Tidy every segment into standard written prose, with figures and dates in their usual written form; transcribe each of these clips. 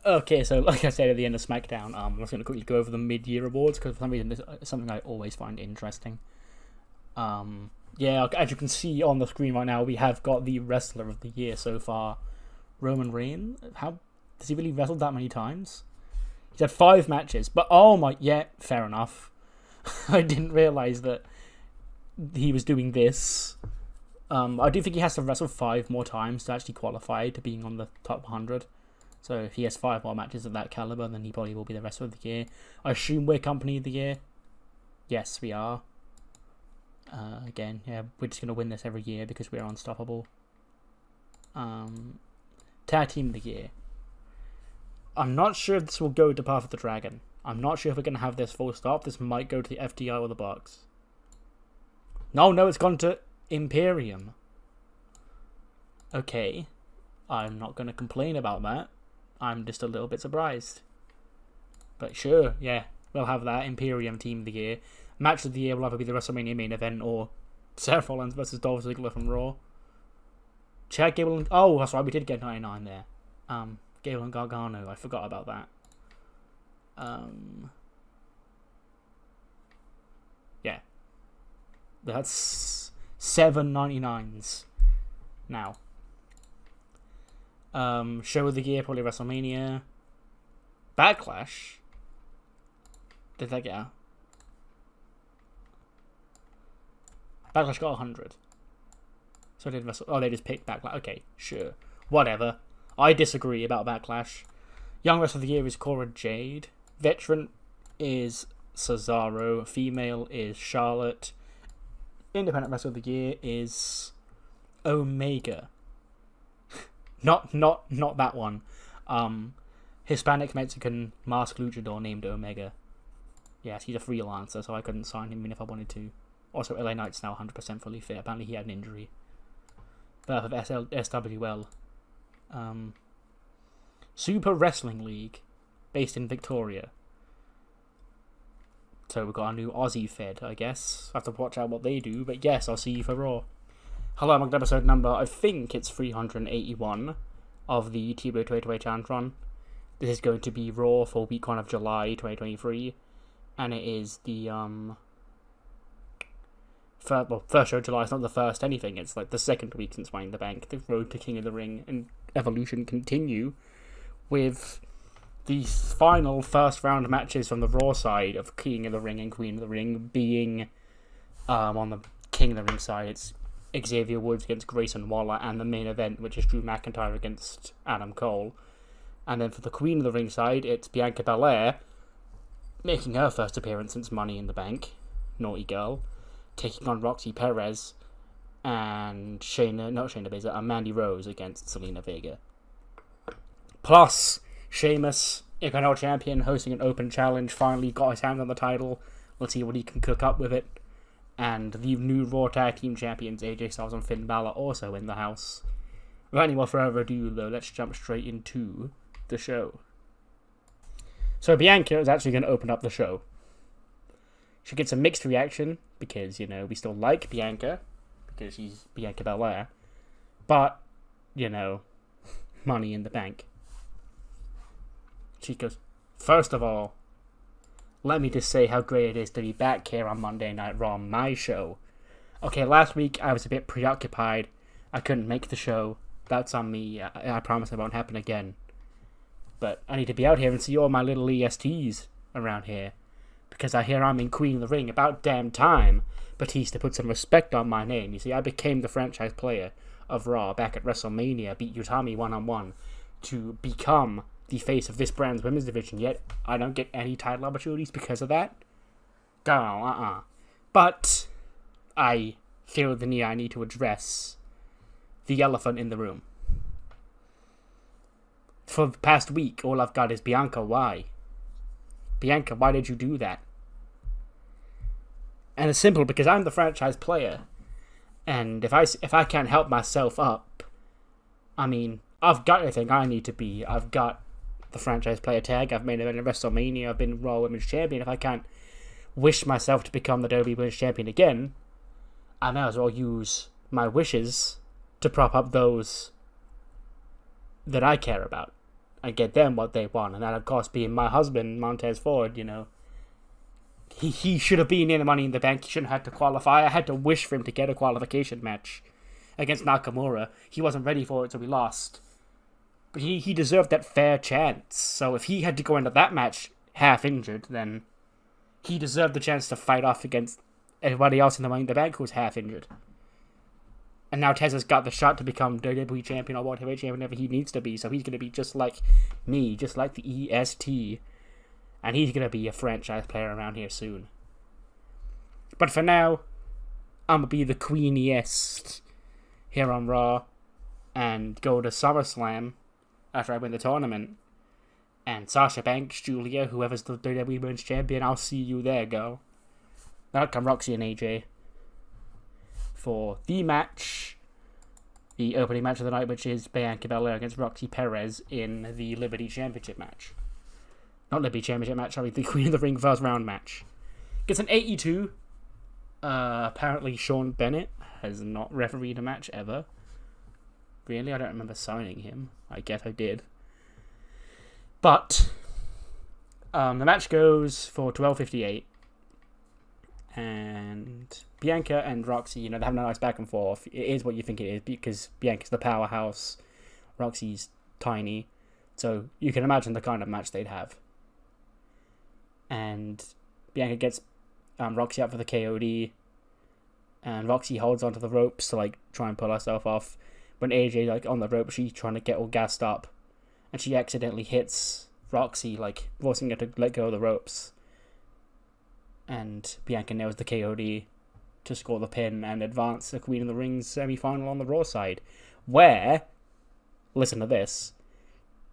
Okay, so like I said at the end of SmackDown, I'm just going to quickly go over the mid-year awards because for some reason it's something I always find interesting. Yeah, as you can see on the screen right now, we have got the Wrestler of the Year so far, Roman Reigns. How has he really wrestled that many times? He's had 5 matches, but fair enough. I didn't realize that he was doing this. I do think he has to wrestle 5 more times to actually qualify to being on the top 100. So if he has 5 more matches of that caliber, then he probably will be the Wrestler of the Year. I assume we're Company of the Year. Yes, we are. Again, yeah, we're just going to win this every year because we're unstoppable. Tag Team of the Year. I'm not sure if this will go to Path of the Dragon. I'm not sure if we're going to have this full stop. This might go to the FTR or the Bucks. No, it's gone to Imperium. Okay. I'm not going to complain about that. I'm just a little bit surprised. But sure, yeah, we'll have that. Imperium Team of the Year. Match of the Year will either be the WrestleMania main event or Seth Rollins versus Dolph Ziggler from Raw. Chad Gable and... Oh, that's right, we did get 99 there. Gable and Gargano, I forgot about that. Yeah. That's 7 99s now. Show of the Year, probably WrestleMania. Backlash. Did that get out? Backlash got 100. So did Wrestle... Oh, they just picked Backlash. Okay, sure. Whatever. I disagree about Backlash. Young Wrestler of the Year is Cora Jade. Veteran is Cesaro. Female is Charlotte. Independent Wrestler of the Year is Omega. Not that one. Hispanic Mexican masked luchador named Omega. Yes, he's a freelancer, so I couldn't sign him even if I wanted to. Also, LA Knight's now 100% fully fit. Apparently he had an injury. Birth of SWL. Super Wrestling League, based in Victoria. So we've got a new Aussie Fed, I guess. I have to watch out what they do, but yes, I'll see you for Raw. Hello, I'm on episode number, I think it's 381 of the TEW 2020 Challenge Run. This is going to be Raw for week 1 of July 2023, and it is the first show of July. It's not the first anything, it's like the second week since Money in the Bank. The road to King of the Ring and Evolution continue with the final first round matches from the Raw side of King of the Ring and Queen of the Ring being on the King of the Ring side. It's Xavier Woods against Grayson Waller, and the main event, which is Drew McIntyre against Adam Cole. And then for the Queen of the Ring side, it's Bianca Belair, making her first appearance since Money in the Bank, naughty girl, taking on Roxy Perez, and Mandy Rose against Selena Vega. Plus, Sheamus, Intercontinental Champion, hosting an open challenge, finally got his hands on the title. Let's see what he can cook up with it. And the new Raw Tag Team Champions, AJ Styles and Finn Balor, also in the house. Without any more further ado, though, let's jump straight into the show. So Bianca is actually going to open up the show. She gets a mixed reaction, because, we still like Bianca, because she's Bianca Belair. But, Money in the Bank. She goes, first of all, let me just say how great it is to be back here on Monday Night Raw, my show. Okay, last week I was a bit preoccupied. I couldn't make the show. That's on me. I promise it won't happen again. But I need to be out here and see all my little ESTs around here. Because I hear I'm in Queen of the Ring. About damn time Batista put some respect on my name. You see, I became the franchise player of Raw back at WrestleMania. Beat Utami 1-on-1 to become the face of this brand's women's division, yet I don't get any title opportunities because of that? But I feel the need I need to address the elephant in the room. For the past week, all I've got is Bianca, why? Bianca, why did you do that? And it's simple, because I'm the franchise player. And if I can't help myself up, I've got everything I need to be. I've got the franchise player tag, I've made it in WrestleMania, I've been Raw Women's Champion. If I can't wish myself to become the WWE Women's Champion again, I may as well use my wishes to prop up those that I care about. and get them what they want. And that, of course, being my husband, Montez Ford, he should have been in the Money in the Bank. He shouldn't have had to qualify. I had to wish for him to get a qualification match against Nakamura. He wasn't ready for it, so we lost. But he deserved that fair chance. So if he had to go into that match half injured, then he deserved the chance to fight off against everybody else in the Money in the Bank who was half injured. And now Tez has got the shot to become WWE champion or whatever champion whenever he needs to be. So he's going to be just like me, just like the EST. And he's going to be a franchise player around here soon. But for now, I'm going to be the queeniest here on Raw and go to SummerSlam after I win the tournament. And Sasha Banks, Julia, whoever's the WWE Women's Champion, I'll see you there, go. That'll come Roxy and AJ for the match, the opening match of the night, which is Bianca Belair against Roxy Perez in the Liberty Championship match. Not Liberty Championship match, sorry, the Queen of the Ring first round match. Gets an 82. Apparently Sean Bennett has not refereed a match ever. Really? I don't remember signing him. I guess I did. But the match goes for 12:58. And Bianca and Roxy, they're having a nice back and forth. It is what you think it is because Bianca's the powerhouse. Roxy's tiny. So you can imagine the kind of match they'd have. And Bianca gets Roxy up for the KOD. And Roxy holds onto the ropes to try and pull herself off. When AJ on the rope, she's trying to get all gassed up. And she accidentally hits Roxy, forcing her to let go of the ropes. And Bianca nails the KOD to score the pin and advance the Queen of the Ring semi-final on the Raw side. Where, listen to this,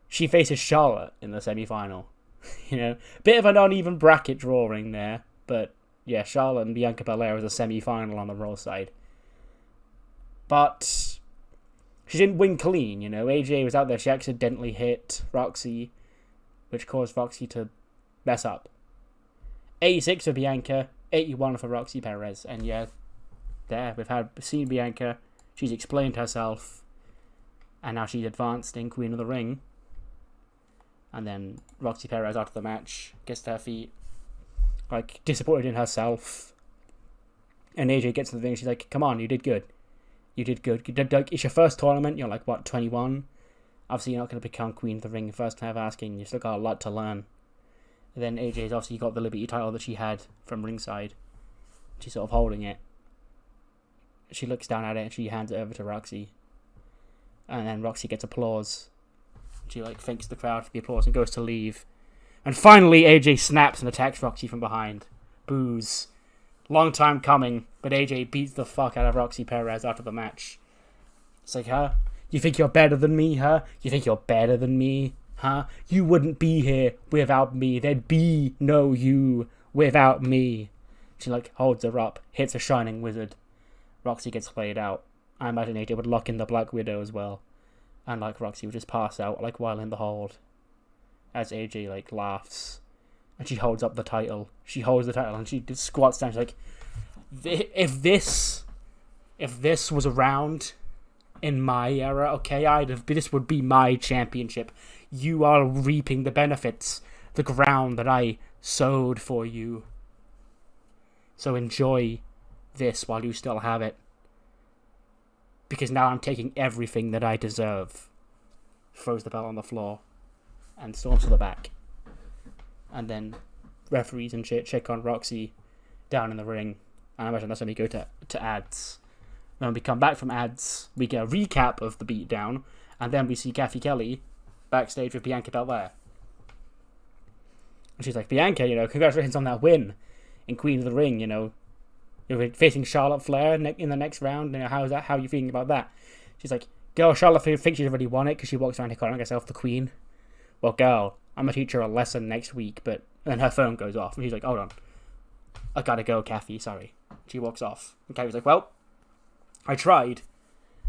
she faces Charlotte in the semi-final. Bit of an uneven bracket drawing there. But, yeah, Charlotte and Bianca Belair is a semi-final on the Raw side. But she didn't win clean, AJ was out there. She accidentally hit Roxy, which caused Roxy to mess up. 86 for Bianca, 81 for Roxy Perez. And yeah, there, we've seen Bianca. She's explained herself. And now she's advanced in Queen of the Ring. And then Roxy Perez after the match gets to her feet, disappointed in herself. And AJ gets to the ring. She's like, come on, you did good. You did good. It's your first tournament. You're 21? Obviously, you're not going to become Queen of the Ring first time asking. You've still got a lot to learn. And then AJ's obviously got the Liberty title that she had from ringside. She's sort of holding it. She looks down at it and she hands it over to Roxy. And then Roxy gets applause. She thanks the crowd for the applause and goes to leave. And finally AJ snaps and attacks Roxy from behind. Boos. Long time coming, but AJ beats the fuck out of Roxy Perez after the match. It's huh? You think you're better than me, huh? You think you're better than me? Huh? You wouldn't be here without me. There'd be no you without me. She holds her up, hits a Shining Wizard. Roxy gets laid out. I imagine AJ would lock in the Black Widow as well. And Roxy would just pass out while in the hold. As AJ laughs. And she holds up the title. She holds the title and she just squats down. She's if this was around in my era, okay, this would be my championship. You are reaping the benefits, the ground that I sowed for you. So enjoy this while you still have it. Because now I'm taking everything that I deserve. Throws the belt on the floor and storms to the back. And then referees and shit check on Roxy down in the ring. And I imagine that's when we go to ads. When we come back from ads, we get a recap of the beatdown. And then we see Kathy Kelly backstage with Bianca Belair. And she's like, Bianca, congratulations on that win in Queen of the Ring, You're facing Charlotte Flair in the next round. How are you feeling about that? She's like, girl, Charlotte thinks she's already won it because she walks around here calling herself the Queen. Well, girl, I'm going to teach her a lesson next week, but then her phone goes off. And she's like, hold on. I gotta go, Kathy, sorry. She walks off. And Kathy's like, well, I tried.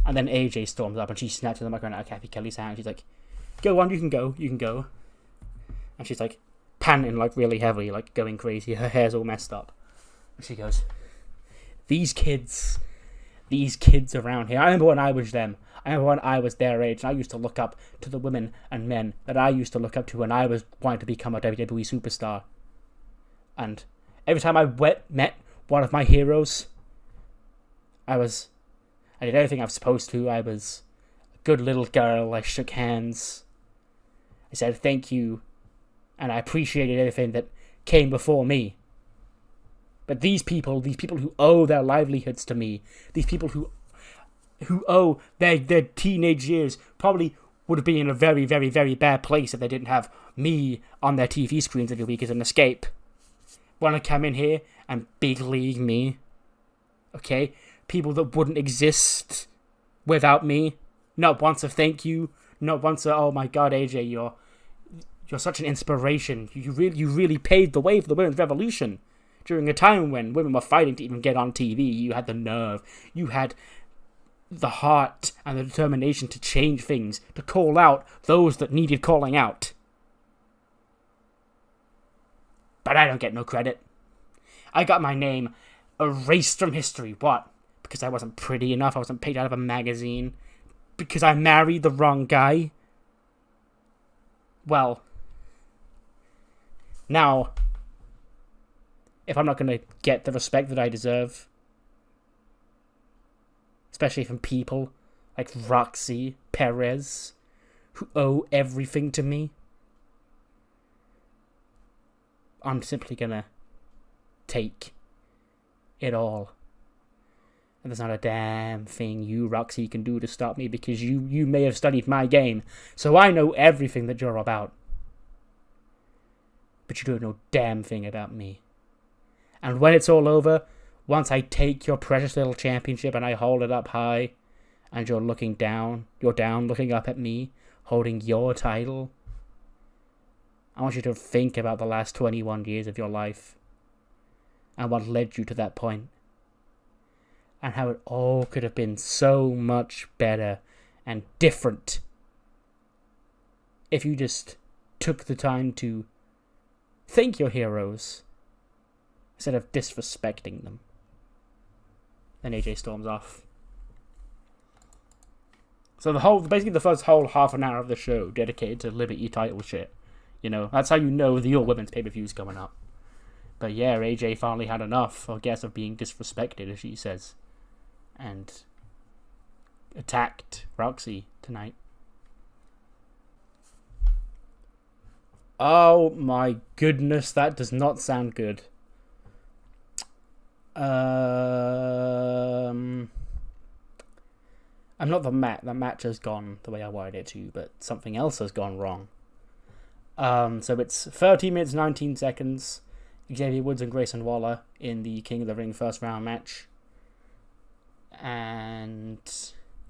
And then AJ storms up and she snatches the microphone out of Kathy Kelly's hand. She's like, go on, you can go. And she's panting really heavily, going crazy. Her hair's all messed up. And she goes, these kids these kids around here. I remember when I was them. I remember when I was their age, and I used to look up to the women and men that I used to look up to when I was wanting to become a WWE superstar. And every time I met one of my heroes, I did everything I was supposed to. I was a good little girl. I shook hands. I said thank you, and I appreciated everything that came before me. But these people who owe their livelihoods to me, these people who owe their teenage years, probably would have been in a very, very, very bad place if they didn't have me on their TV screens every week as an escape. Want to come in here and big league me? Okay? People that wouldn't exist without me. Not once a thank you. Not once a, oh my god, AJ, you're such an inspiration. You really paved the way for the women's revolution. During a time when women were fighting to even get on TV, you had the nerve. You had the heart and the determination to change things, to call out those that needed calling out. But I don't get no credit. I got my name erased from history. What? Because I wasn't pretty enough? I wasn't picked out of a magazine? Because I married the wrong guy? Well, now, if I'm not going to get the respect that I deserve, especially from people like Roxy Perez, who owe everything to me, I'm simply going to take it all. And there's not a damn thing you, Roxy, can do to stop me, because you may have studied my game, so I know everything that you're about. But you don't know damn thing about me. And when it's all over, once I take your precious little championship and I hold it up high, and you're down looking up at me, holding your title, I want you to think about the last 21 years of your life, and what led you to that point, and how it all could have been so much better and different if you just took the time to thank your heroes instead of disrespecting them. Then AJ storms off. So basically the first whole half an hour of the show dedicated to Liberty title shit. You know, that's how you know the All Women's pay-per-view's coming up. But yeah, AJ finally had enough, I guess, of being disrespected, as she says. And attacked Roxy tonight. Oh my goodness, that does not sound good. I'm not the match has gone the way I wanted it to, but something else has gone wrong. So it's 30 minutes 19 seconds. Xavier Woods and Grayson Waller in the King of the Ring first round match. And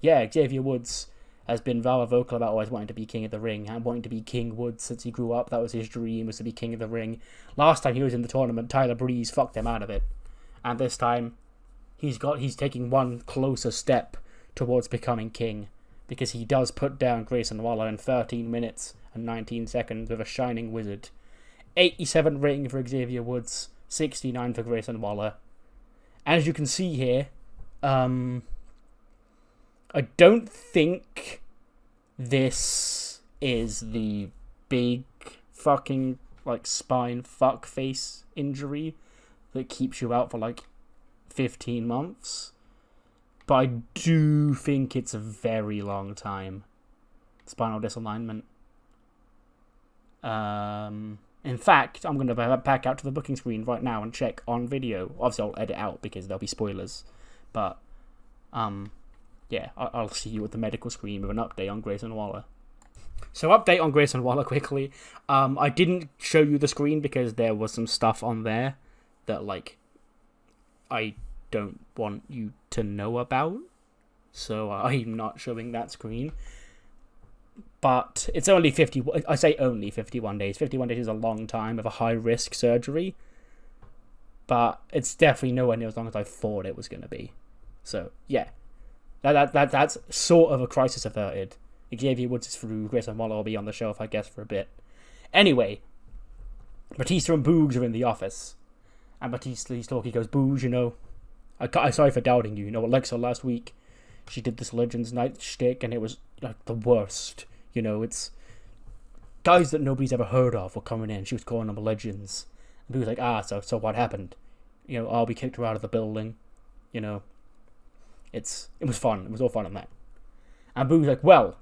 yeah, Xavier Woods has been rather vocal about always wanting to be King of the Ring and wanting to be King Woods since he grew up. That was his dream, was to be King of the Ring. Last time he was in the tournament, Tyler Breeze fucked him out of it. And this time, he's taking one closer step towards becoming king, because he does put down Grayson Waller in 13 minutes and 19 seconds with a Shining Wizard. 87 rating for Xavier Woods, 69 for Grayson Waller. And as you can see here, I don't think this is the big fucking spine fuck face injury that keeps you out for 15 months. But I do think it's a very long time. Spinal disalignment. In fact, I'm going to back out to the booking screen right now and check on video. Obviously, I'll edit out because there'll be spoilers. But, yeah, I'll see you at the medical screen with an update on Grayson Waller. So, update on Grayson Waller quickly. I didn't show you the screen because there was some stuff on there that, I don't want you to know about. So, I'm not showing that screen. But it's only 51 days. 51 days is a long time of a high-risk surgery. But it's definitely nowhere near as long as I thought it was going to be. So, yeah. That's sort of a crisis averted. Xavier Woods is through. Grayson Waller will be on the shelf, I guess, for a bit. Anyway, Batista and Boogs are in the office. And Batista's talking, he goes, Boogs, I'm sorry for doubting you. You know, Alexa last week, she did this Legends Night shtick, and it was like the worst. You know, it's guys that nobody's ever heard of were coming in. She was calling them legends. And people was like, so what happened? You know, we kicked her out of the building. You know, it was fun. It was all fun on that. And Boogs was like, well,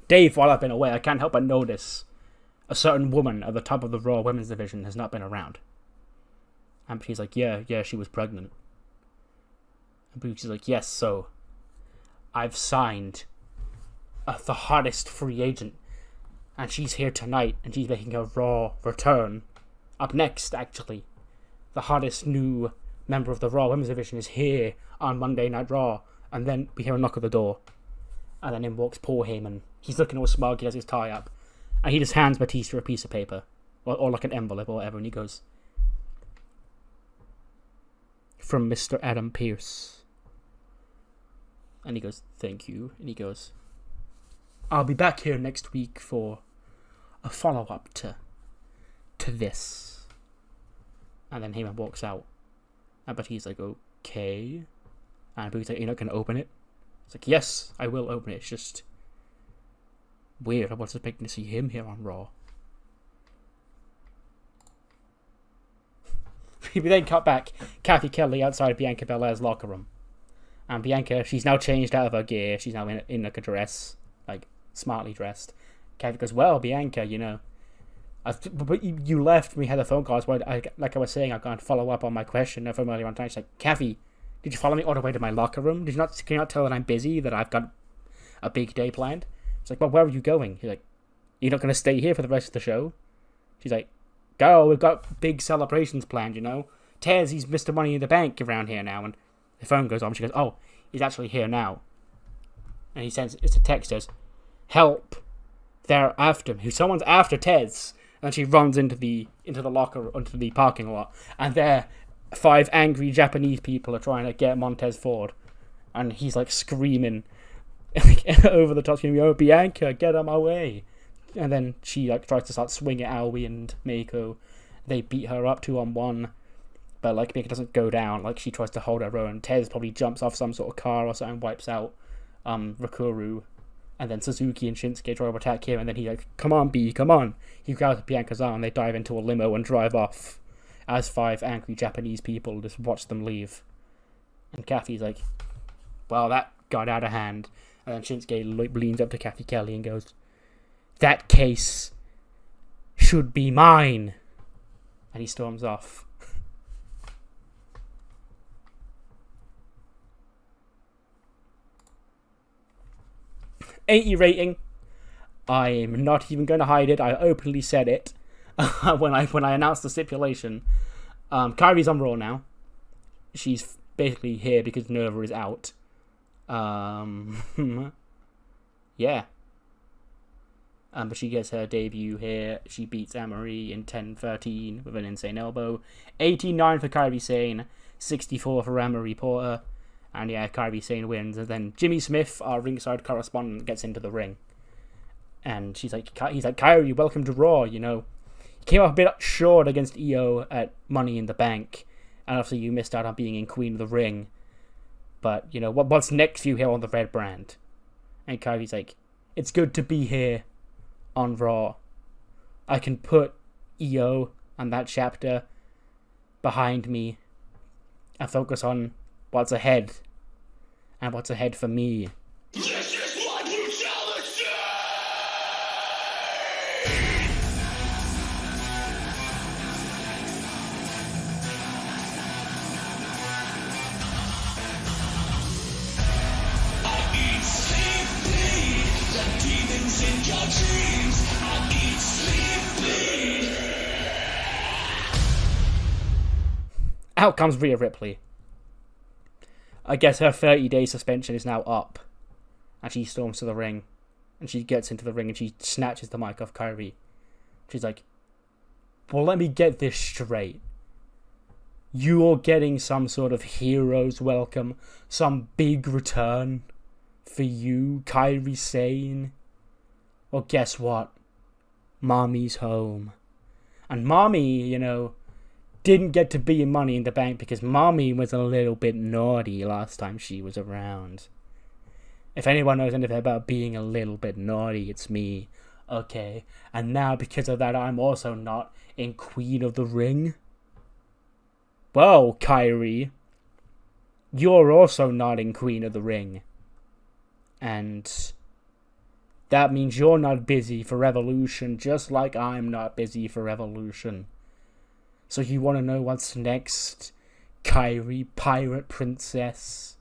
Dave, while I've been away, I can't help but notice a certain woman at the top of the Raw Women's Division has not been around. And she's like, yeah, she was pregnant. And Boogs is like, yes, so I've signed the hottest free agent. And she's here tonight, and she's making a Raw return. Up next, actually, the hottest new member of the Raw Women's Division is here on Monday Night Raw. And then we hear a knock at the door. And then in walks Paul Heyman. He's looking all smug, he has his tie up. And he just hands Batista a piece of paper. Or like an envelope or whatever, and he goes, from Mr. Adam Pearce. And he goes, thank you. And he goes, I'll be back here next week for a follow-up to this. And then Heyman walks out. And Batista's like, okay. And Boogs like, you're not going to open it? It's like, yes, I will open it. It's just weird. I was expecting to see him here on Raw. We then cut back Kathy Kelly outside Bianca Belair's locker room. And Bianca, she's now changed out of her gear. She's now in like a dress, like smartly dressed. Kathy goes, well, Bianca, you know, but you left when we had the phone calls. Like I was saying, I'm going to follow up on my question from earlier on tonight. She's like, Kathy, did you follow me all the way to my locker room? Can you not tell that I'm busy, that I've got a big day planned? She's like, well, where are you going? He's like, you're not going to stay here for the rest of the show? She's like, girl, we've got big celebrations planned, you know? Tez, he's Mr. Money in the Bank around here now. And the phone goes on. She goes, oh, he's actually here now. And he sends, it's a text, says, help, they're after me. Someone's after Tez. And she runs into the locker, into the parking lot. And there, 5 angry Japanese people are trying to get Montez forward. And he's like screaming over the top, screaming, oh, Bianca, get out of my way. And then she like tries to start swinging at Aoi and Meiko. They beat her up 2-on-1. But like Bianca doesn't go down. Like she tries to hold her own. Tez probably jumps off some sort of car or something, wipes out Rikuru. And then Suzuki and Shinsuke try to attack him. And then he's like, come on, B, come on. He grabs Bianca's arm. They dive into a limo and drive off. As 5 angry Japanese people just watch them leave. And Kathy's like, well, that got out of hand. And then Shinsuke leans up to Kathy Kelly and goes, that case should be mine. And he storms off. .80 rating. I'm not even going to hide it. I openly said it when I announced the stipulation. Kairi's on Raw now. She's basically here because Nova is out. Yeah. But she gets her debut here. She beats Anne-Marie in 10-13 with an insane elbow. 89 for Kairi Sane. 64 for Anne-Marie Porter. And yeah, Kairi Sane wins. And then Jimmy Smith, our ringside correspondent, gets into the ring. And he's like, Kairi, welcome to Raw, you know. You came up a bit short against EO at Money in the Bank. And obviously you missed out on being in Queen of the Ring. But, you know, what's next for you here on the Red Brand? And Kairi's like, it's good to be here on Raw. I can put EO and that chapter behind me and focus on what's ahead. And what's ahead for me. This is what you shall achieve! I eat, sleep, bleed. The demons in your dreams. I eat, sleep, bleed. Out comes Rhea Ripley. I guess her 30-day suspension is now up. And she storms to the ring. And she gets into the ring and she snatches the mic off Kairi. She's like, well, let me get this straight. You're getting some sort of hero's welcome. Some big return for you, Kairi Sane. Well, guess what? Mommy's home. And Mommy, you know, didn't get to be in Money in the Bank because Mommy was a little bit naughty last time she was around. If anyone knows anything about being a little bit naughty, it's me. Okay, and now because of that, I'm also not in Queen of the Ring. Well, Kyrie, you're also not in Queen of the Ring. And that means you're not busy for Revolution, just like I'm not busy for Revolution. So you want to know what's next, Kyrie, Pirate Princess?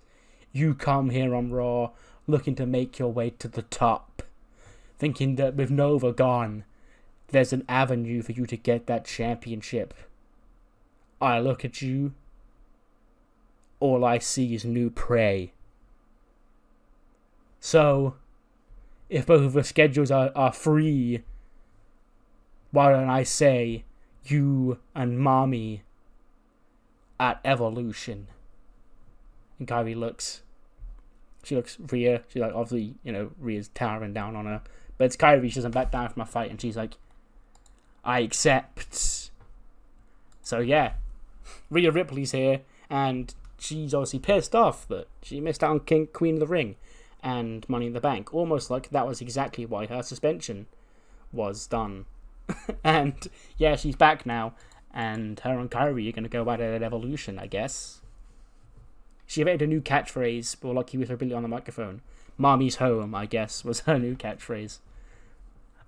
You come here on Raw, looking to make your way to the top, thinking that with Nova gone, there's an avenue for you to get that championship. I look at you, all I see is new prey. So, if both of the schedules are free, why don't I say you and Mommy at Evolution? And Kyrie looks Rhea. She's like, obviously, Rhea's towering down on her. But it's Kyrie. She doesn't back down from a fight. And she's like, I accept. So, yeah. Rhea Ripley's here. And she's obviously pissed off that she missed out on Queen of the Ring and Money in the Bank. Almost like that was exactly why her suspension was done. And, yeah, she's back now. And her and Kyrie are going to go at it at Evolution, I guess. She invented a new catchphrase, or lucky with her ability on the microphone. Mommy's home, I guess, was her new catchphrase.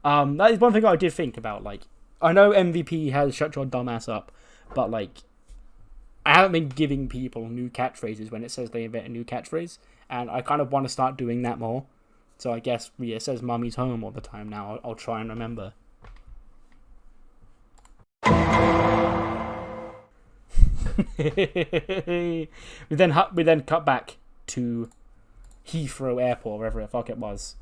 That is one thing I did think about. Like, I know MVP has shut your dumbass up, but like, I haven't been giving people new catchphrases when it says they invent a new catchphrase, and I kind of want to start doing that more. So I guess it says Mommy's home all the time now. I'll try and remember. we then cut back to Heathrow Airport, wherever the fuck it was,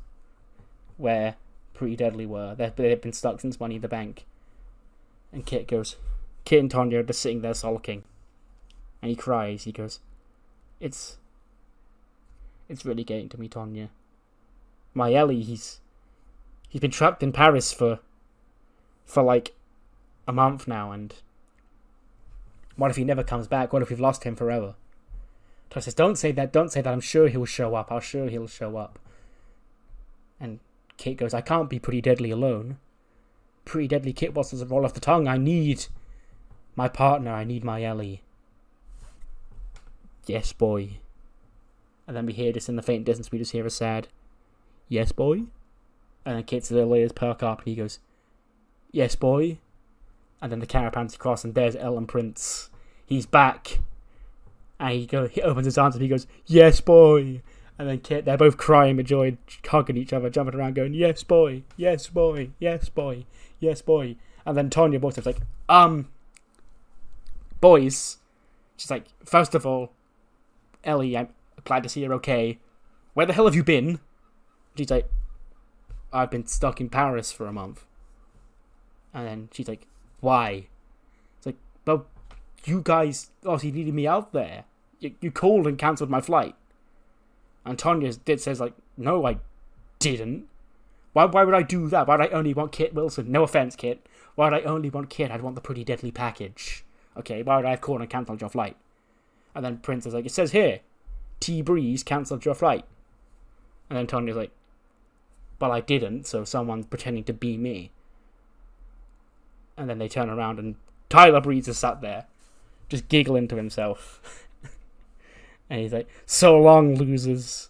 where Pretty Deadly were. They've been stuck since Money in the Bank. And Kit and Tonya are just sitting there sulking. And he cries. He goes, It's really getting to me, Tonya. My Ellie, he's been trapped in Paris for like a month now, and what if he never comes back? What if we've lost him forever? Tonya says, don't say that, I'm sure he'll show up. He'll show up. And Kit goes, I can't be Pretty Deadly alone. Pretty Deadly Kit wants to roll off the tongue. I need my partner. I need my Ellie. Yes, boy. And then we hear this in the faint distance. We just hear a sad, yes, boy. And then Kit's little ears perk up and he goes, yes, boy. And then the camera pans across and there's Ellen Prince. He's back. And he opens his arms and he goes, yes, boy. And then Kit, they're both crying with joy, hugging each other, jumping around going, yes, boy, yes, boy, yes, boy, yes, boy. And then Tonya walks up like, boys. She's like, first of all, Ellie, I'm glad to see you're okay. Where the hell have you been? She's like, I've been stuck in Paris for a month. And then she's like, why? It's like, well, you guys obviously needed me out there. You called and cancelled my flight. And Tonya says like, no, I didn't. Why would I do that? Why would I only want Kit Wilson? No offense, Kit. Why would I only want Kit? I'd want the Pretty Deadly package. Okay, why would I have called and cancelled your flight? And then Prince is like, it says here, T-Breeze cancelled your flight. And then Tonya's like, well, I didn't, so someone's pretending to be me. And then they turn around and Tyler Breeze is sat there, just giggling to himself. And he's like, so long, losers.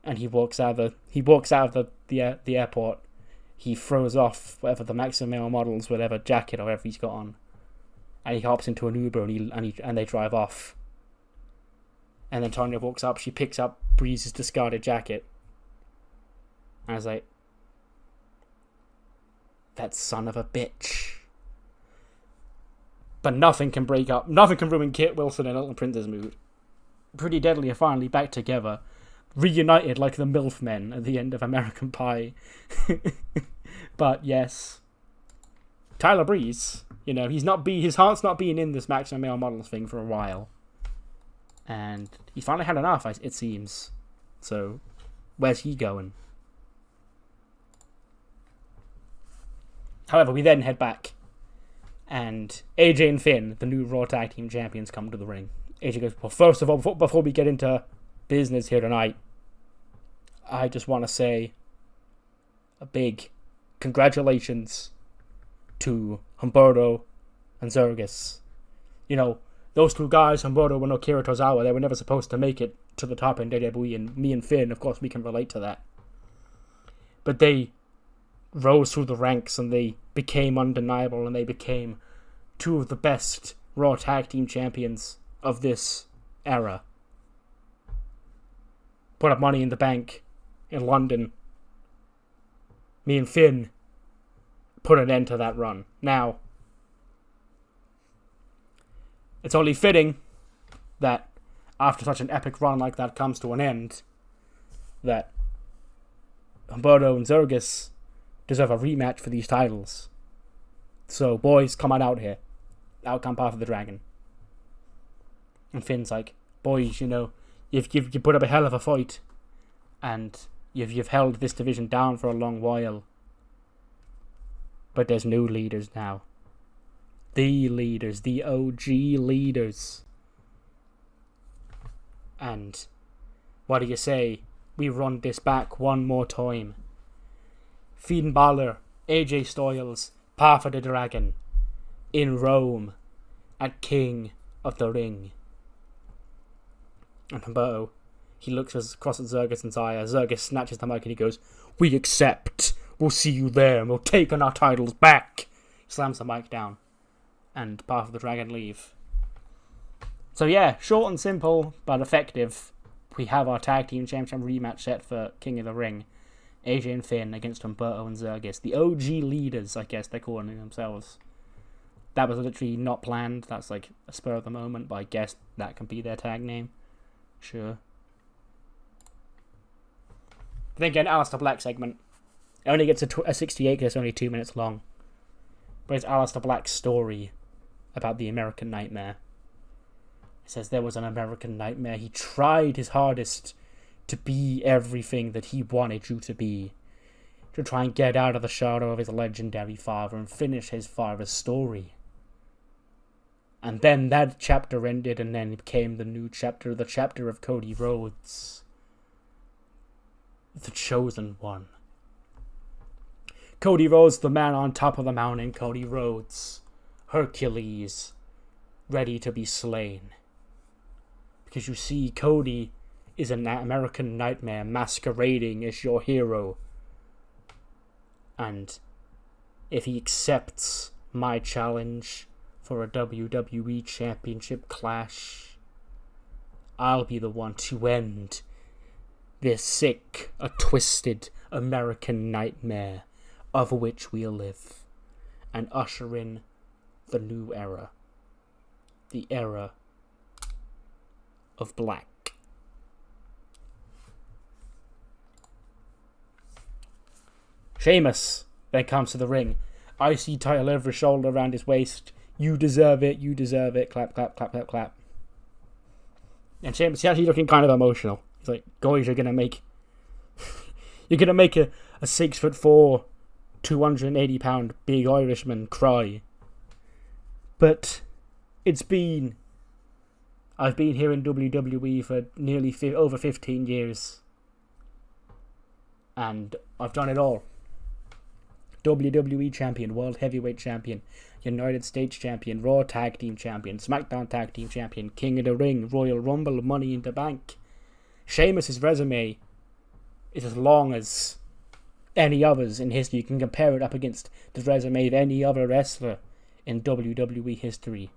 And he walks out of the airport. He throws off whatever the Maximum Male Models, whatever jacket or whatever he's got on. And he hops into an Uber and they drive off. And then Tonya walks up, she picks up Breeze's discarded jacket. And I was like, that son of a bitch. But nothing can ruin Kit Wilson and Elton Prince's mood. Pretty Deadly are finally back together, reunited like the MILF men at the end of American Pie. But yes, Tyler Breeze, his heart's not been in this Maximum Male Models thing for a while. And he's finally had enough, it seems. So, where's he going? However, we then head back And AJ and Finn, the new Raw Tag Team Champions, come to the ring. AJ goes, well, first of all, before we get into business here tonight, I just want to say a big congratulations to Humberto and Zergus. You know, those two guys, Humberto and Akira Tozawa, they were never supposed to make it to the top in WWE, and me and Finn, of course, we can relate to that. But they rose through the ranks, and they became undeniable, and they became two of the best Raw Tag Team Champions of this era. Put up Money in the Bank in London. Me and Finn put an end to that run. Now, it's only fitting that after such an epic run like that comes to an end, that Humberto and Zergus deserve a rematch for these titles. So, boys, come on out here. Out come Path of the Dragon. And Finn's like, boys, you know, you've put up a hell of a fight, and you've held this division down for a long while. But there's new leaders now. The leaders, the OG leaders. And what do you say? We run this back one more time. Finn Balor, AJ Styles, Path of the Dragon, in Rome, at King of the Ring. And Humberto, he looks across at Zergus and Zaya. Zergus snatches the mic and he goes, we accept. We'll see you there and we'll take on our titles back. He slams the mic down. And Path of the Dragon leave. So yeah, short and simple, but effective. We have our Tag Team Championship rematch set for King of the Ring. AJ and Finn against Humberto and Zergus. The OG leaders, I guess they're calling themselves. That was literally not planned. That's like a spur of the moment, but I guess that can be their tag name. Sure. Then again, Aleister Black segment. It only gets a 68 because it's only 2 minutes long. But it's Aleister Black's story about the American Nightmare. It says there was an American Nightmare. He tried his hardest to be everything that he wanted you to be. To try and get out of the shadow of his legendary father and finish his father's story. And then that chapter ended, and then it became the new chapter, the chapter of Cody Rhodes. The chosen one. Cody Rhodes, the man on top of the mountain. Cody Rhodes, Hercules, ready to be slain. Because you see, Cody is an American Nightmare masquerading as your hero. And if he accepts my challenge for a WWE Championship clash, I'll be the one to end this sick, a twisted American nightmare of which we'll live, and usher in the new era. The era of black. Sheamus then comes to the ring. IC title over his shoulder, around his waist. You deserve it, you deserve it. Clap, clap, clap, clap, clap. And Sheamus is actually looking kind of emotional. He's like, guys, you're gonna make a 6'4", 280-pound big Irishman cry. But I've been here in WWE for nearly over 15 years. And I've done it all. WWE Champion, World Heavyweight Champion, United States Champion, Raw Tag Team Champion, SmackDown Tag Team Champion, King of the Ring, Royal Rumble, Money in the Bank. Sheamus' resume is as long as any others in history. You can compare it up against the resume of any other wrestler in WWE history.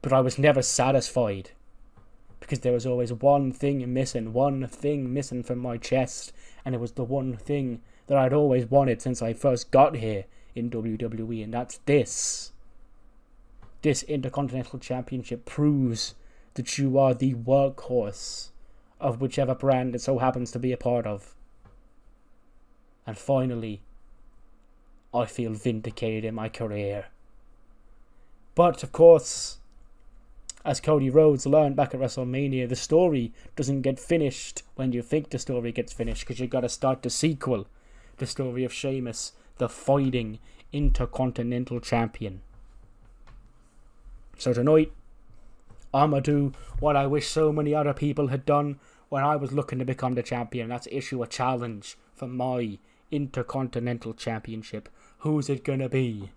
But I was never satisfied, because there was always one thing missing from my chest, and it was the one thing that I'd always wanted since I first got here in WWE, and that's this. This Intercontinental Championship proves that you are the workhorse of whichever brand it so happens to be a part of. And finally, I feel vindicated in my career. But, of course, as Cody Rhodes learned back at WrestleMania, the story doesn't get finished when you think the story gets finished, because you've got to start the sequel. The story of Sheamus, the fighting Intercontinental Champion. So tonight, I'ma do what I wish so many other people had done when I was looking to become the champion. That's issue a challenge for my Intercontinental Championship. Who's it gonna be?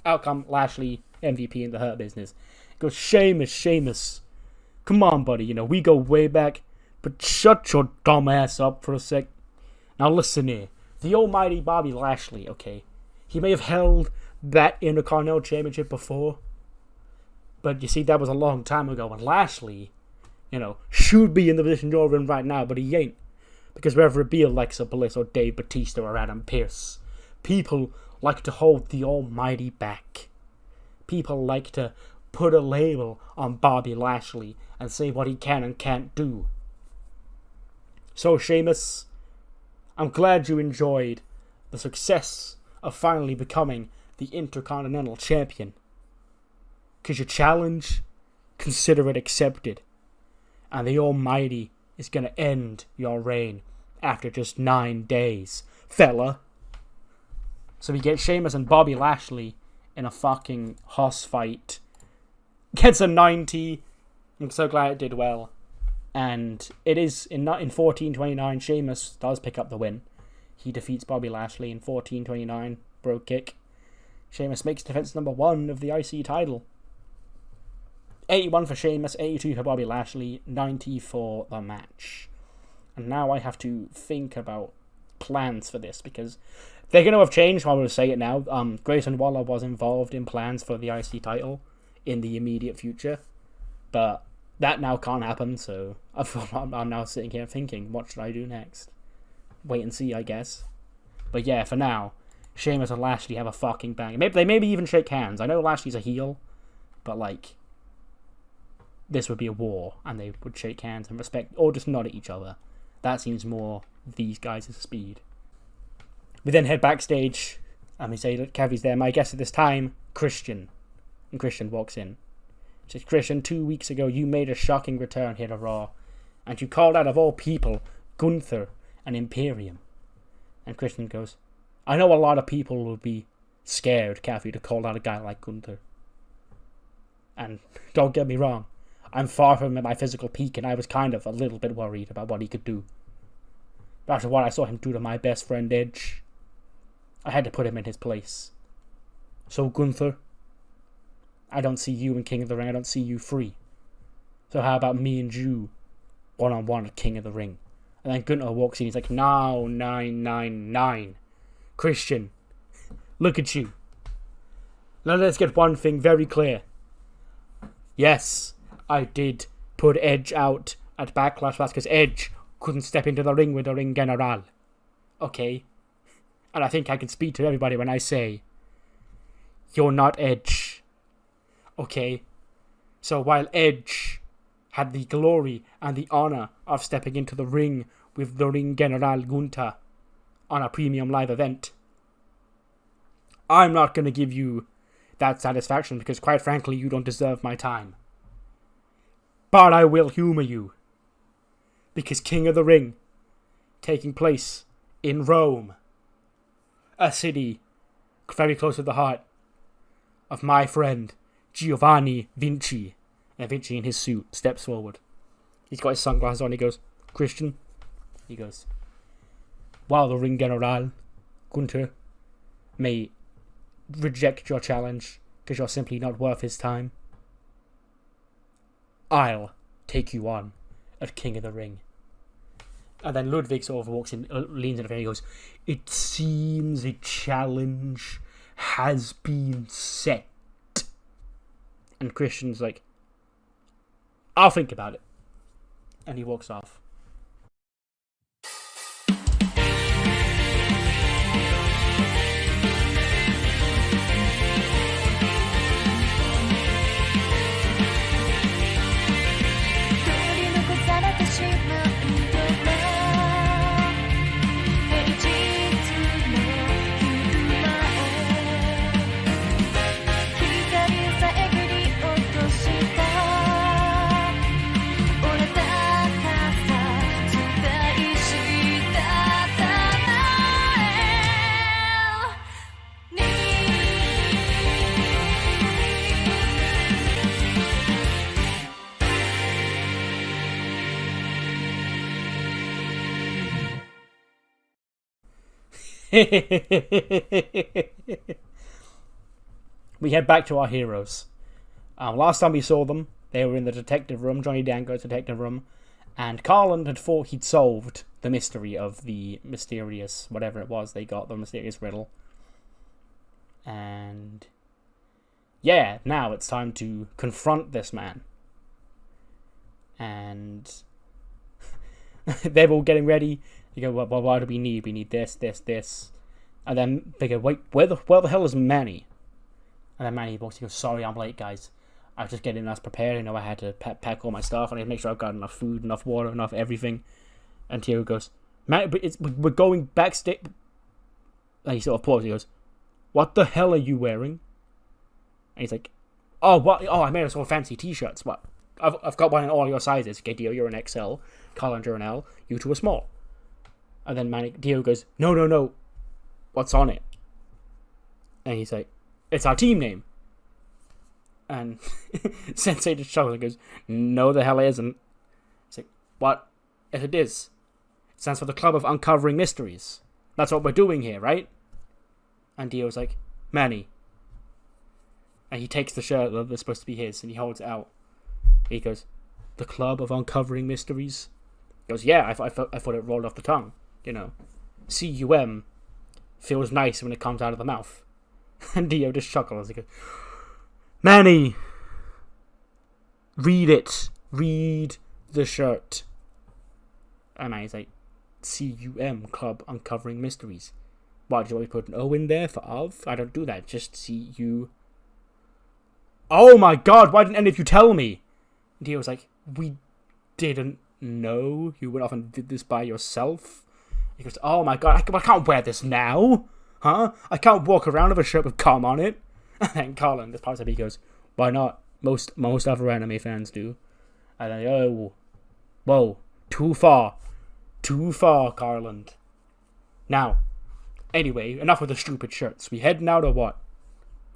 Out come Lashley, MVP in the Hurt Business. Goes, Sheamus. Come on, buddy, we go way back, but shut your dumb ass up for a sec. Now listen here. The almighty Bobby Lashley, okay? He may have held that Intercontinental Championship before, but you see, that was a long time ago, and Lashley, should be in the position you're in right now, but he ain't. Because whether it be Alexa Bliss or Dave Bautista or Adam Pearce, people like to hold the almighty back. People like to put a label on Bobby Lashley and say what he can and can't do. So Sheamus, I'm glad you enjoyed the success of finally becoming the Intercontinental Champion. Because your challenge, consider it accepted. And the almighty is going to end your reign after just 9 days, fella. So we get Sheamus and Bobby Lashley in a fucking hoss fight. Gets a 90. I'm so glad it did well. And it is in 14:29. Sheamus does pick up the win. He defeats Bobby Lashley in 14:29. Brogue kick. Sheamus makes defense number 1 of the IC title. 81 for Sheamus, 82 for Bobby Lashley, 90 for the match. And now I have to think about plans for this, because they're going to have changed. I will say it now. Grayson Waller was involved in plans for the IC title in the immediate future, but that now can't happen. So I'm now sitting here thinking, what should I do next? Wait and see, I guess. But yeah, for now, Sheamus and Lashley have a fucking bang. They maybe even shake hands. I know Lashley's a heel, but this would be a war, and they would shake hands and respect, or just nod at each other. That seems more these guys' speed. We then head backstage, and we say that Kevy's there. My guest at this time, Christian. And Christian walks in. Says, Christian, 2 weeks ago you made a shocking return here to Raw, and you called out, of all people, Gunther and Imperium. And Christian goes, I know a lot of people will be scared, Kevy, to call out a guy like Gunther. And don't get me wrong, I'm far from at my physical peak, and I was kind of a little bit worried about what he could do. But after what I saw him do to my best friend Edge, I had to put him in his place. So Gunther, I don't see you in King of the Ring. I don't see you free. So how about me and you, one-on-one at King of the Ring? And then Gunther walks in. He's like, no, 999. Christian, look at you. Now let's get one thing very clear. Yes, I did put Edge out at Backlash because Edge couldn't step into the ring with the Ring General. Okay? And I think I can speak to everybody when I say, you're not Edge. Okay? So while Edge had the glory and the honor of stepping into the ring with the Ring General Gunther on a premium live event, I'm not going to give you that satisfaction because, quite frankly, you don't deserve my time. But I will humor you, because King of the Ring, taking place in Rome, a city very close to the heart of my friend Giovanni Vinci. And Vinci in his suit steps forward. He's got his sunglasses on. He goes, Christian. He goes, while the Ring General, Gunther, may reject your challenge because you're simply not worth his time, I'll take you on at King of the Ring. And then Ludwig sort of walks in, leans in the and he goes, it seems a challenge has been set. And Christian's like, I'll think about it. And he walks off. We head back to our heroes. Last time we saw them, they were in the detective room, Johnny Dango's detective room, and Carlin had thought he'd solved the mystery of the mysterious, whatever it was they got, the mysterious riddle. And yeah, now it's time to confront this man. And they're all getting ready. You go, well, what do we need? We need this, this, this. And then they go, wait, where the hell is Manny? And then Manny walks, he goes, sorry, I'm late, guys. I was just getting us prepared. You know, I had to pack all my stuff. I need to make sure I've got enough food, enough water, enough everything. And TEW goes, man, but we're going backstage. And he sort of pauses. He goes, what the hell are you wearing? And he's like, oh, what? Oh, I made us all fancy t-shirts. What? I've got one in all your sizes. Okay, Dio, you're an XL. Colin, you're an L. You two are small. And then Dio goes, no. What's on it? And he's like, it's our team name. And Sensei just chuckles and goes, no, the hell it isn't. It's like, what? Yes, it is. It stands for the Club of Uncovering Mysteries. That's what we're doing here, right? And Dio's like, Manny. And he takes the shirt that's supposed to be his and he holds it out. He goes, the Club of Uncovering Mysteries? He goes, yeah, I thought it rolled off the tongue. You know, C-U-M feels nice when it comes out of the mouth. And Dio just chuckles. He goes, Manny! Read it. Read the shirt. And Manny's like, C-U-M, Club Uncovering Mysteries. Why did you want me to put an O in there for of? I don't do that. Just C-U... Oh my god, why didn't any of you tell me? And Dio was like, we didn't know. You went off and did this by yourself. He goes, oh my god, I can't wear this now. Huh? I can't walk around with a shirt with cum on it. And then Colin, this part of he goes, why not? Most other anime fans do. And then, oh, whoa, too far, Carland. Now, anyway, enough with the stupid shirts. We heading out or what?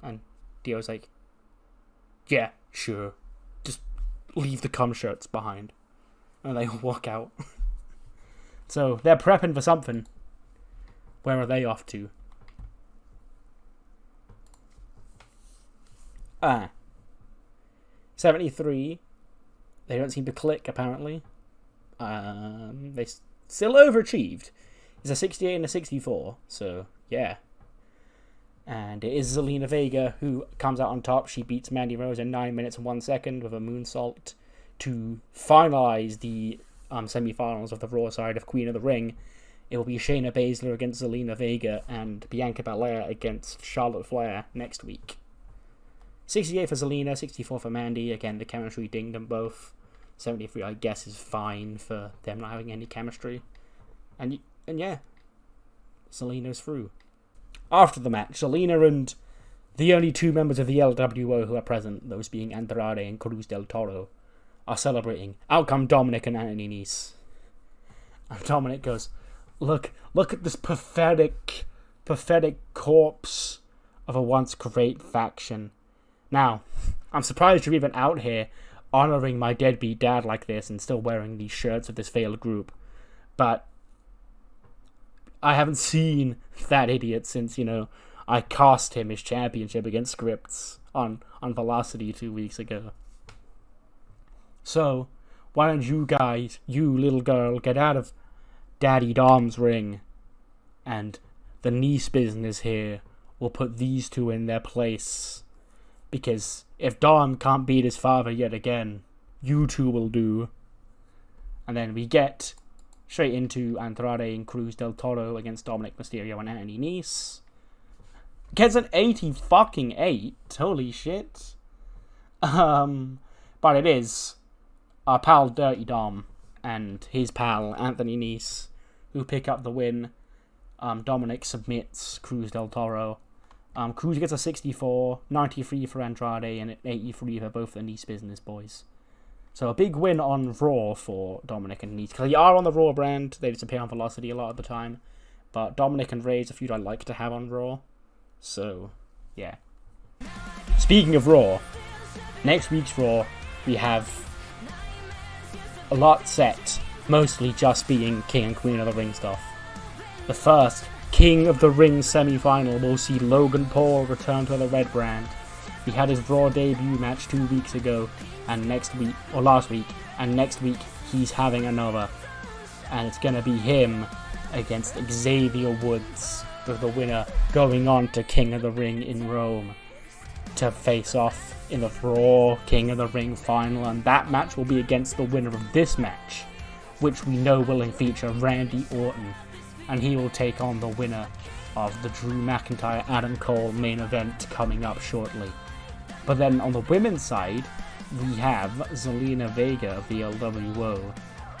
And Dio's like, yeah, sure. Just leave the cum shirts behind. And they walk out. So, they're prepping for something. Where are they off to? 73. They don't seem to click, apparently. They still overachieved. It's a 68 and a 64, so yeah. And it is Zelina Vega who comes out on top. She beats Mandy Rose in 9 minutes and 1 second with a moonsault to finalize the semi-finals of the Raw side of Queen of the Ring. It will be Shayna Baszler against Zelina Vega and Bianca Belair against Charlotte Flair next week. 68 for Zelina, 64 for Mandy. Again, the chemistry dinged them both. 73, I guess, is fine for them not having any chemistry. And yeah, Zelina's through. After the match, Zelina and the only two members of the LWO who are present, those being Andrade and Cruz del Toro, are celebrating. Out come Dominik and Anthony Nese. And Dominik goes, look at this pathetic corpse of a once great faction. Now, I'm surprised you're even out here honoring my deadbeat dad like this and still wearing these shirts of this failed group. But I haven't seen that idiot since, I cost him his championship against Scripts on Velocity 2 weeks ago. So, why don't you guys, you little girl, get out of Daddy Dom's ring, and the Nese business here will put these two in their place. Because if Dom can't beat his father yet again, you two will do. And then we get straight into Andrade and Cruz del Toro against Dominik Mysterio and Anthony Nese. Gets an 80-fucking-8. Holy shit. But it is our pal Dirty Dom and his pal Anthony Nese who pick up the win. Dominik submits Cruz del Toro. Cruz gets a 64, 93 for Andrade, and an 83 for both the Nese business boys. So a big win on Raw for Dominik and Nese. Because they are on the Raw brand, they just appear on Velocity a lot of the time. But Dominik and Ray's a feud I like to have on Raw. So, yeah. Speaking of Raw, next week's Raw, we have a lot set. Mostly just being King and Queen of the Ring stuff. The first King of the Ring semi-final, we'll see Logan Paul return to the red brand. He had his Raw debut match 2 weeks ago, and last week, and next week he's having another. And it's going to be him against Xavier Woods, with the winner going on to King of the Ring in Rome to face off in the Raw King of the Ring final. And that match will be against the winner of this match, which we know will feature Randy Orton. And he will take on the winner of the Drew McIntyre Adam Cole main event coming up shortly. But then on the women's side, we have Zelina Vega of the LWO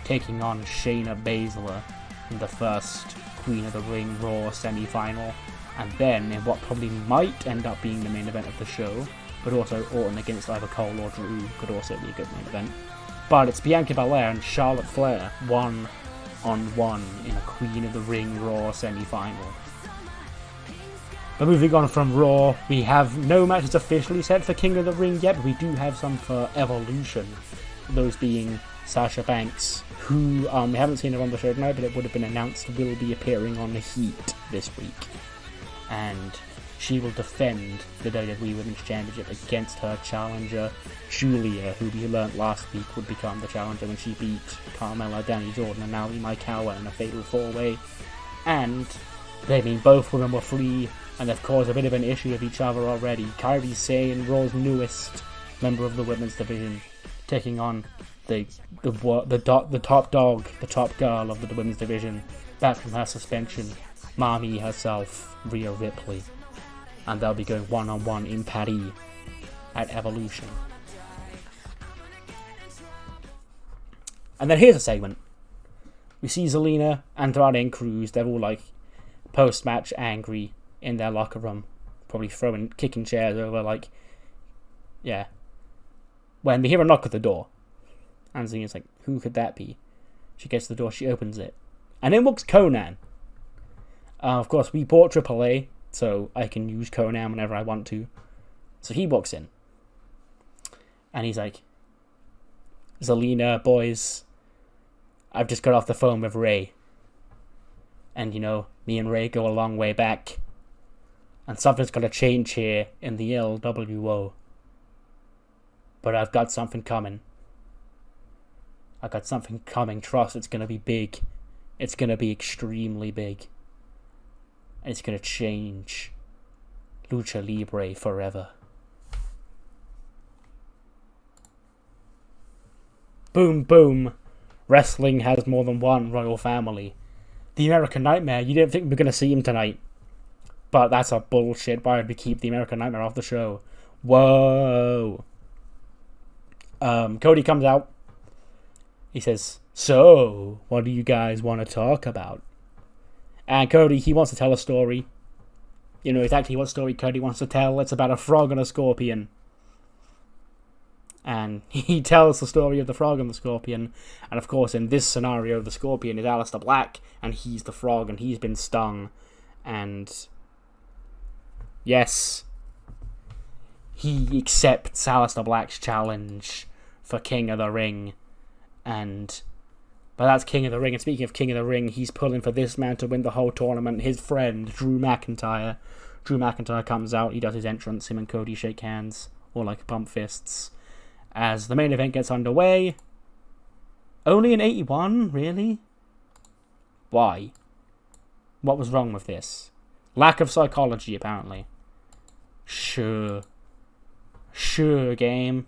taking on Shayna Baszler in the first Queen of the Ring Raw semi-final. And then in what probably might end up being the main event of the show, but also Orton against either Cole or Drew could also be a good main event. But it's Bianca Belair and Charlotte Flair, 1-on-1 in a Queen of the Ring Raw semi-final. But moving on from Raw, we have no matches officially set for King of the Ring yet, but we do have some for Evolution. Those being Sasha Banks, who we haven't seen her on the show tonight, but it would have been announced will be appearing on the Heat this week. And she will defend the WWE Women's Championship against her challenger, Julia, who we learnt last week would become the challenger when she beat Carmella, Danny Jordan, and Naomi Maikawa in a fatal 4-way. And both women were free and they've caused a bit of an issue with each other already. Kairi Sane, Raw's newest member of the women's division, taking on the top dog, the top girl of the women's division, back from her suspension, Mommy herself, Rhea Ripley. And they'll be going 1-on-1 in Paris at Evolution. And then here's a segment. We see Zelina, Andrade, and Cruz. They're all like post-match angry in their locker room, probably kicking chairs over, like, yeah. When they hear a knock at the door, and Zelina's like, who could that be? She gets to the door, she opens it, and in walks Conan. Of course, we bought AAA, so I can use Conan whenever I want to. So he walks in, and he's like, Zelina, boys, I've just got off the phone with Ray. And, me and Ray go a long way back. And something's going to change here in the LWO. But I've got something coming. Trust, it's going to be big. It's going to be extremely big. And it's going to change Lucha Libre forever. Boom, boom. Wrestling has more than one royal family. The American Nightmare, you didn't think we were going to see him tonight. But that's a bullshit. Why would we keep the American Nightmare off the show? Whoa. Cody comes out. He says, so, what do you guys want to talk about? And Cody, he wants to tell a story. You know exactly what story Cody wants to tell. It's about a frog and a scorpion. And he tells the story of the frog and the scorpion. And of course, in this scenario, the scorpion is Aleister Black, and he's the frog, and he's been stung. And yes, he accepts Aleister Black's challenge for King of the Ring. But that's King of the Ring. And speaking of King of the Ring, he's pulling for this man to win the whole tournament. His friend, Drew McIntyre. Drew McIntyre comes out, he does his entrance, him and Cody shake hands, or like pump fists. As the main event gets underway. Only an 81? Really? Why? What was wrong with this? Lack of psychology, apparently. Sure, game.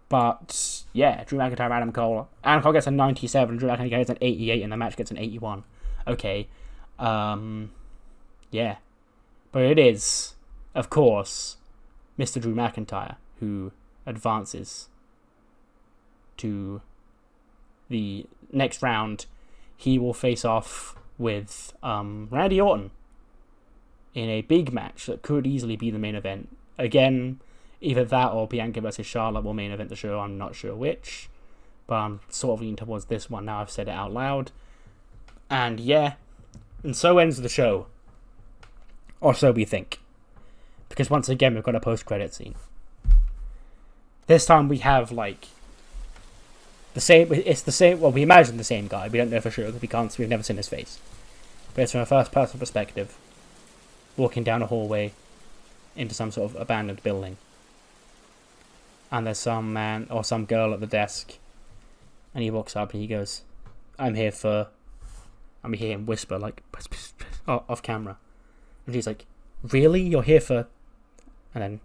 But, yeah, Drew McIntyre, Adam Cole. Adam Cole gets a 97, Drew McIntyre gets an 88, and the match gets an 81. Okay. Yeah. But it is, of course, Mr. Drew McIntyre who advances to the next round. He will face off with Randy Orton in a big match that could easily be the main event. Again, either that or Bianca versus Charlotte will main event the show. I'm not sure which, but I'm sort of leaning towards this one now I've said it out loud. And yeah, and so ends the show. Or so we think. Because once again, we've got a post-credit scene. This time we have, like, the same, it's the same, well, we imagine the same guy. We don't know for sure because we've never seen his face. but it's from a first-person perspective, walking down a hallway into some sort of abandoned building. And there's some man or some girl at the desk, and he walks up and he goes, I'm here and we hear him whisper, like, off camera. And she's like, really? You're here for... And then,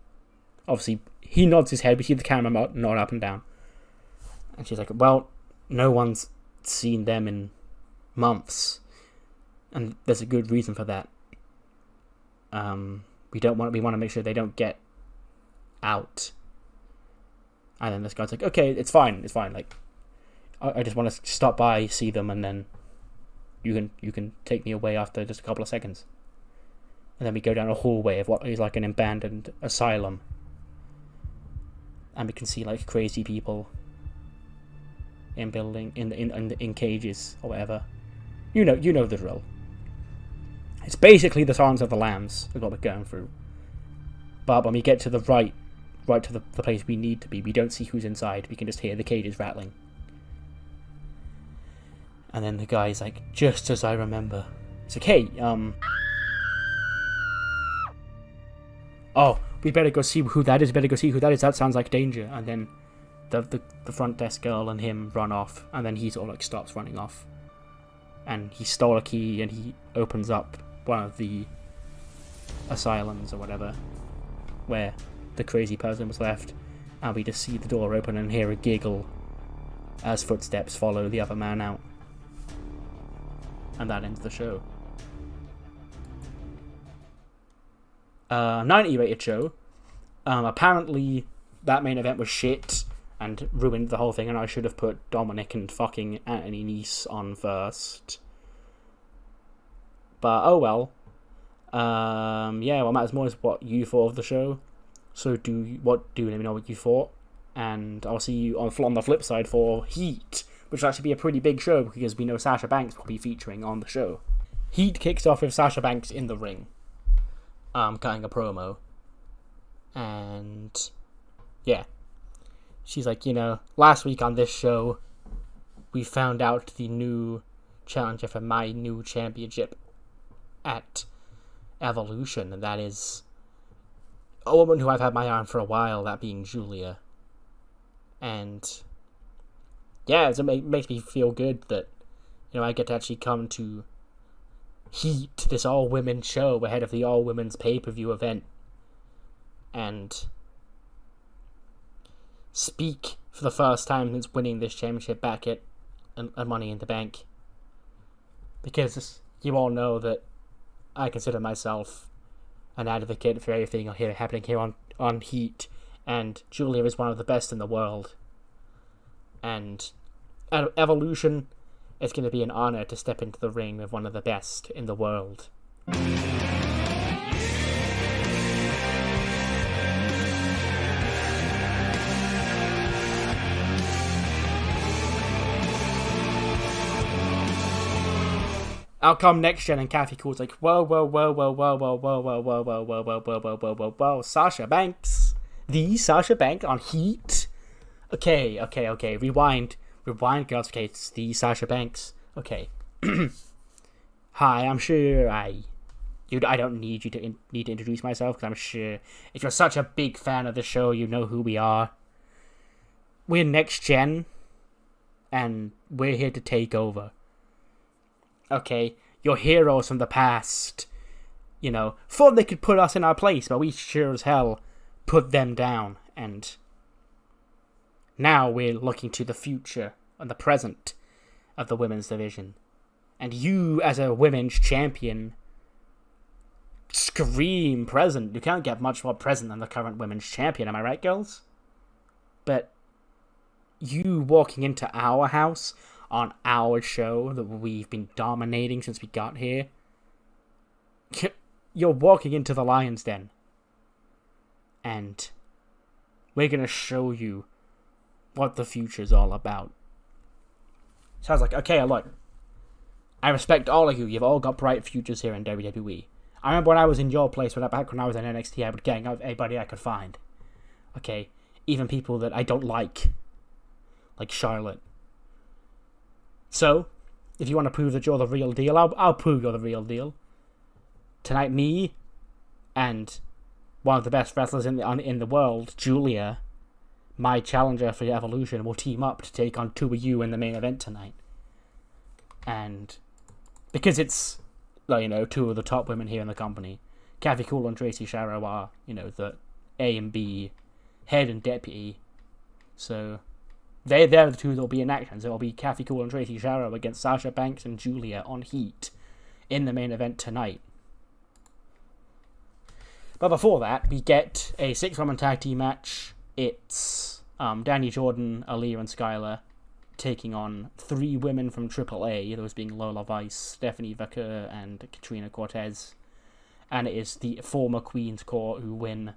obviously, he nods his head. We see the camera nod up and down. And she's like, well, no one's seen them in months. And there's a good reason for that. We want to make sure they don't get out. And then this guy's like, okay, it's fine. Like, I just want to stop by, see them, and then you can take me away after just a couple of seconds. And then we go down a hallway of what is like an abandoned asylum, and we can see like crazy people in cages or whatever. You know the drill. It's basically the Silence of the Lambs is what we're going through. But when we get to the right to the place we need to be, we don't see who's inside. We can just hear the cages rattling. And then the guy's like, just as I remember. It's like, hey, oh, we better go see who that is. That sounds like danger. And then the front desk girl and him run off. And then he sort of like stops running off. And he stole a key and he opens up one of the asylums or whatever, where the crazy person was left. And we just see the door open and hear a giggle as footsteps follow the other man out. And that ends the show. 90 rated show. Apparently that main event was shit and ruined the whole thing, and I should have put Dominik and fucking Anthony Nese on first. But oh well. Yeah, what matters more is what you thought of the show. So let me know what you thought, and I'll see you on the flip side for Heat, which will actually be a pretty big show because we know Sasha Banks will be featuring on the show. Heat kicks off with Sasha Banks in the ring, cutting a promo, and yeah, she's like, last week on this show, we found out the new challenger for my new championship at Evolution, and that is a woman who I've had my eye on for a while, that being Julia. And yeah, it makes me feel good that, I get to actually come to Heat, this all-women show ahead of the all-women's pay-per-view event, and speak for the first time since winning this championship back at Money in the Bank. Because you all know that I consider myself an advocate for everything happening here on Heat, and Julia is one of the best in the world. And at Evolution, it's going to be an honor to step into the ring with one of the best in the world. Out come Next Gen and Kathy Cool's like, whoa, Sasha Banks. The Sasha Banks on Heat? Okay, rewind, girls. Okay, it's the Sasha Banks. Okay. Hi, I'm sure I don't need to introduce myself, because I'm sure if you're such a big fan of the show, you know who we are. We're Next Gen, and we're here to take over. Okay, your heroes from the past, thought they could put us in our place, but we sure as hell put them down, and now we're looking to the future and the present of the women's division. And you, as a women's champion, scream present. You can't get much more present than the current women's champion, am I right, girls? But you walking into our house on our show that we've been dominating since we got here, you're walking into the Lion's Den. And we're going to show you what the future's all about. So I was like, okay, look, I respect all of you. You've all got bright futures here in WWE. I remember when I was in your place, back when I was in NXT, I would gang out everybody I could find. Okay, even people that I don't like Charlotte. So, if you want to prove that you're the real deal, I'll prove you're the real deal. Tonight, me and one of the best wrestlers in the world, Julia, my challenger for Evolution, will team up to take on two of you in the main event tonight. And because it's, two of the top women here in the company, Kathy Cool and Tracy Sharrow are, the A and B head and deputy. So they're the two that will be in action. So it'll be Kathy Cool and Tracy Sharrow against Sasha Banks and Julia on Heat in the main event tonight. But before that, we get a 6-woman tag team match. It's Danny Jordan, Aaliyah, and Skylar taking on 3 women from AAA, those being Lola Vice, Stephanie Vaquer, and Katrina Cortez. And it is the former Queen's Court who win,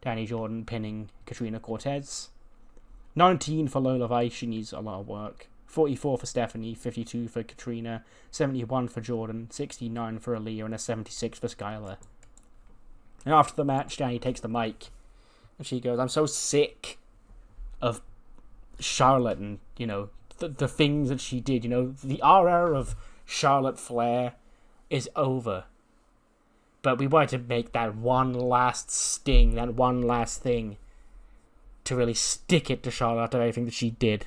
Danny Jordan pinning Katrina Cortez. 19 for Lola Vice, she needs a lot of work. 44 for Stephanie, 52 for Katrina, 71 for Jordan, 69 for Aaliyah, and a 76 for Skylar. And after the match, Danny takes the mic, and she goes, I'm so sick of Charlotte and, the things that she did. The era of Charlotte Flair is over. But we wanted to make that one last sting, that one last thing, to really stick it to Charlotte after everything that she did.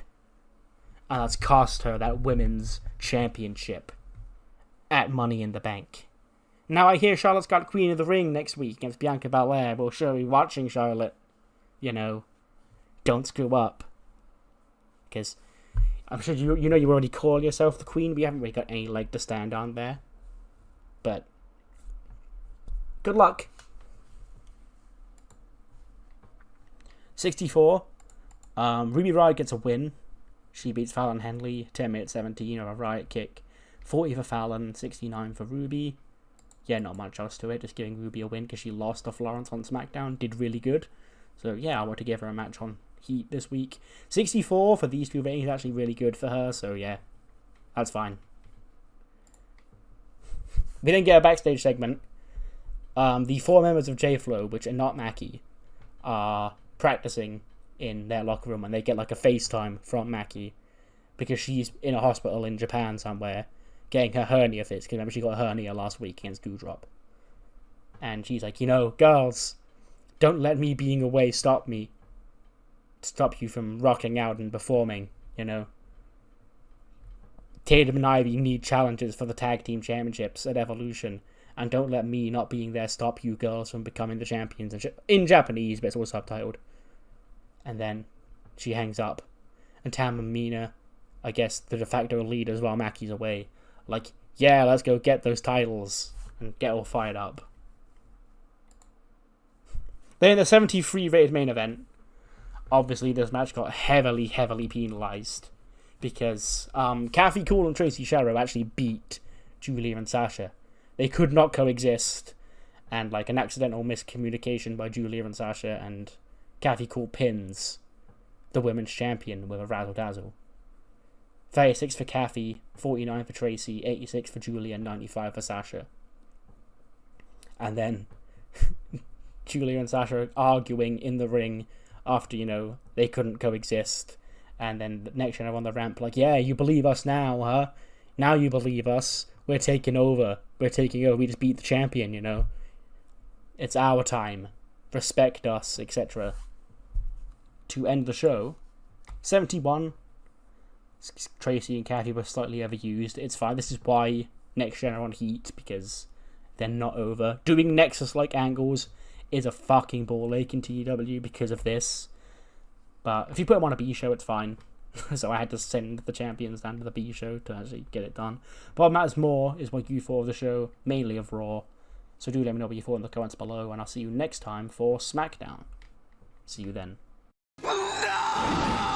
And that's cost her that women's championship at Money in the Bank. Now I hear Charlotte's got Queen of the Ring next week against Bianca Belair. We'll sure be watching Charlotte. Don't screw up. Because I'm sure you already call yourself the Queen. We haven't really got any leg to stand on there. But good luck. 64. Ruby Riott gets a win. She beats Fallon Henley 10 minutes 17 of a Riot kick. 40 for Fallon, 69 for Ruby. Yeah, not much else to it. Just giving Ruby a win because she lost to Florence on SmackDown. Did really good. So yeah, I want to give her a match on Heat this week. 64 for these two ratings is actually really good for her. So yeah, that's fine. We then get a backstage segment. The 4 members of J-Flow, which are not Mackie, are practicing in their locker room, and they get like a FaceTime from Mackie because she's in a hospital in Japan somewhere getting her hernia fixed. Because remember, she got a hernia last week against Doudrop. And she's like, girls, don't let me being away stop you from rocking out and performing, Tatum and Ivy need challenges for the tag team championships at Evolution. And don't let me not being there stop you girls from becoming the champions. In Japanese, but it's all subtitled. And then she hangs up. And Tam and Mina, I guess the de facto leaders while Mackie's away, like, yeah, let's go get those titles. And get all fired up. Then in the 73 rated main event, obviously this match got heavily penalised. Because Kathy Cool and Tracy Sharrow actually beat Julia and Sasha. They could not coexist, and like an accidental miscommunication by Julia and Sasha, and Kathy Cool pins the women's champion with a razzle dazzle. 36 for Kathy, 49 for Tracy, 86 for Julia, 95 for Sasha. And then Julia and Sasha are arguing in the ring after, they couldn't coexist. And then the next gen are on the ramp like, yeah, you believe us now, huh? Now you believe us. We're taking over. We just beat the champion, It's our time. Respect us, etc. To end the show, 71. Tracy and Kathy were slightly overused. It's fine. This is why next gen are on Heat, because they're not over. Doing Nexus-like angles is a fucking ball ache in TEW because of this. But if you put them on a B show, it's fine. So I had to send the champions down to the B show to actually get it done. But what matters more is what you thought of the show, mainly of Raw. So do let me know what you thought in the comments below, and I'll see you next time for SmackDown. See you then. No!